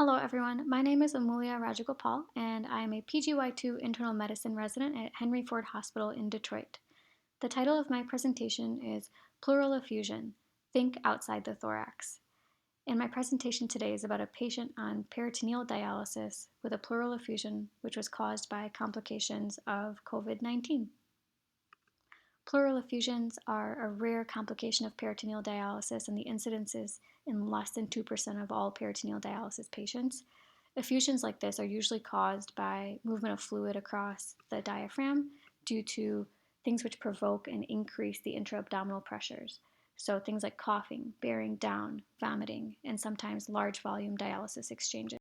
Hello everyone, my name is Amulia Rajagopal and I am a PGY2 internal medicine resident at Henry Ford Hospital in Detroit. The title of my presentation is Pleural Effusion, Think Outside the Thorax. And my presentation today is about a patient on peritoneal dialysis with a pleural effusion which was caused by complications of COVID-19. Pleural effusions are a rare complication of peritoneal dialysis, and the incidence is in less than 2% of all peritoneal dialysis patients. Effusions like this are usually caused by movement of fluid across the diaphragm due to things which provoke and increase the intra-abdominal pressures. So things like coughing, bearing down, vomiting, and sometimes large volume dialysis exchanges.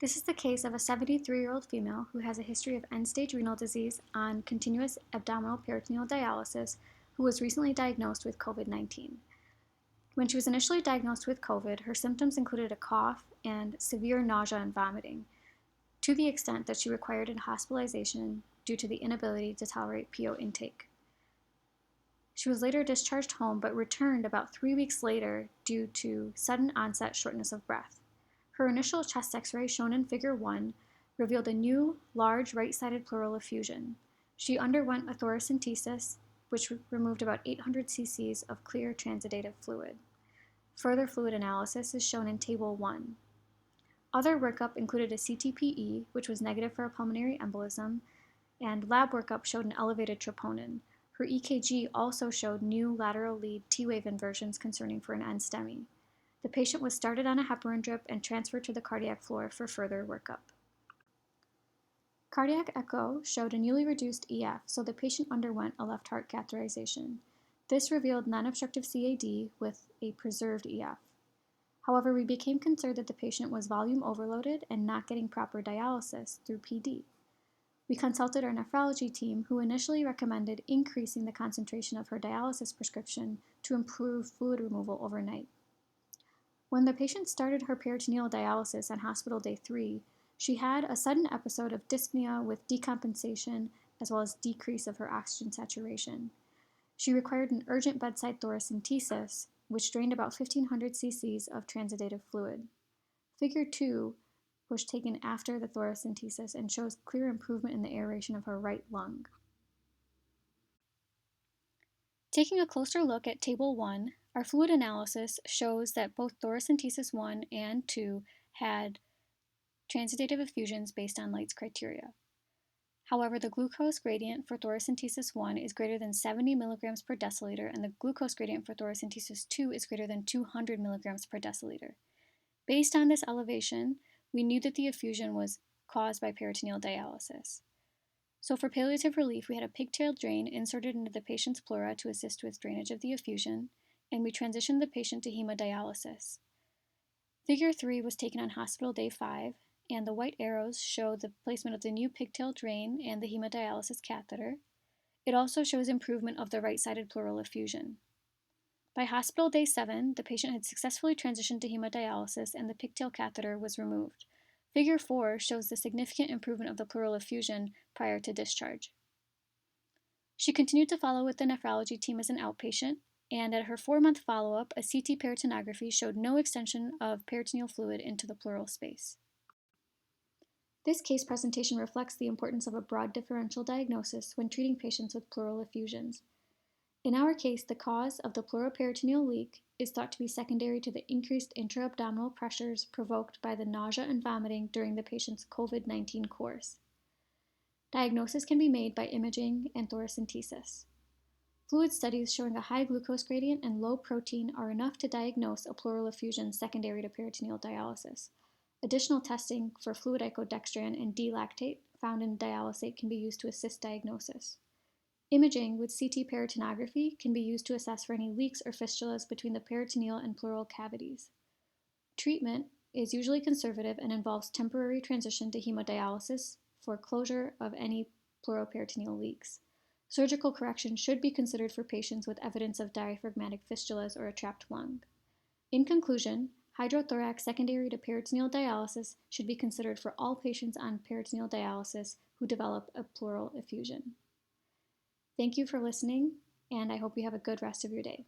This is the case of a 73-year-old female who has a history of end-stage renal disease on continuous abdominal peritoneal dialysis who was recently diagnosed with COVID-19. When she was initially diagnosed with COVID, her symptoms included a cough and severe nausea and vomiting, to the extent that she required hospitalization due to the inability to tolerate PO intake. She was later discharged home but returned about 3 weeks later due to sudden onset shortness of breath. Her initial chest x-ray, shown in Figure 1, revealed a new, large right-sided pleural effusion. She underwent a thoracentesis, which removed about 800 cc's of clear transudative fluid. Further fluid analysis is shown in Table 1. Other workup included a CTPE, which was negative for a pulmonary embolism, and lab workup showed an elevated troponin. Her EKG also showed new lateral lead T-wave inversions concerning for an end-STEMI. The patient was started on a heparin drip and transferred to the cardiac floor for further workup. Cardiac echo showed a newly reduced EF, so the patient underwent a left heart catheterization. This revealed non-obstructive CAD with a preserved EF. However, we became concerned that the patient was volume overloaded and not getting proper dialysis through PD. We consulted our nephrology team, who initially recommended increasing the concentration of her dialysis prescription to improve fluid removal overnight. When the patient started her peritoneal dialysis on hospital day 3, she had a sudden episode of dyspnea with decompensation as well as decrease of her oxygen saturation. She required an urgent bedside thoracentesis, which drained about 1,500 cc's of transudative fluid. Figure 2 was taken after the thoracentesis and shows clear improvement in the aeration of her right lung. Taking a closer look at Table 1, our fluid analysis shows that both thoracentesis 1 and 2 had transudative effusions based on Light's criteria. However, the glucose gradient for thoracentesis 1 is greater than 70 milligrams per deciliter, and the glucose gradient for thoracentesis 2 is greater than 200 milligrams per deciliter. Based on this elevation, we knew that the effusion was caused by peritoneal dialysis. So for palliative relief, we had a pigtail drain inserted into the patient's pleura to assist with drainage of the effusion, and we transitioned the patient to hemodialysis. Figure 3 was taken on hospital day 5, and the white arrows show the placement of the new pigtail drain and the hemodialysis catheter. It also shows improvement of the right-sided pleural effusion. By hospital day 7, the patient had successfully transitioned to hemodialysis and the pigtail catheter was removed. Figure 4 shows the significant improvement of the pleural effusion prior to discharge. She continued to follow with the nephrology team as an outpatient, and at her 4-month follow-up, a CT peritonography showed no extension of peritoneal fluid into the pleural space. This case presentation reflects the importance of a broad differential diagnosis when treating patients with pleural effusions. In our case, the cause of the pleuroperitoneal leak is thought to be secondary to the increased intra-abdominal pressures provoked by the nausea and vomiting during the patient's COVID-19 course. Diagnosis can be made by imaging and thoracentesis. Fluid studies showing a high glucose gradient and low protein are enough to diagnose a pleural effusion secondary to peritoneal dialysis. Additional testing for fluid icodextran and D-lactate found in dialysate can be used to assist diagnosis. Imaging with CT peritonography can be used to assess for any leaks or fistulas between the peritoneal and pleural cavities. Treatment is usually conservative and involves temporary transition to hemodialysis for closure of any pleuroperitoneal leaks. Surgical correction should be considered for patients with evidence of diaphragmatic fistulas or a trapped lung. In conclusion, hydrothorax secondary to peritoneal dialysis should be considered for all patients on peritoneal dialysis who develop a pleural effusion. Thank you for listening, and I hope you have a good rest of your day.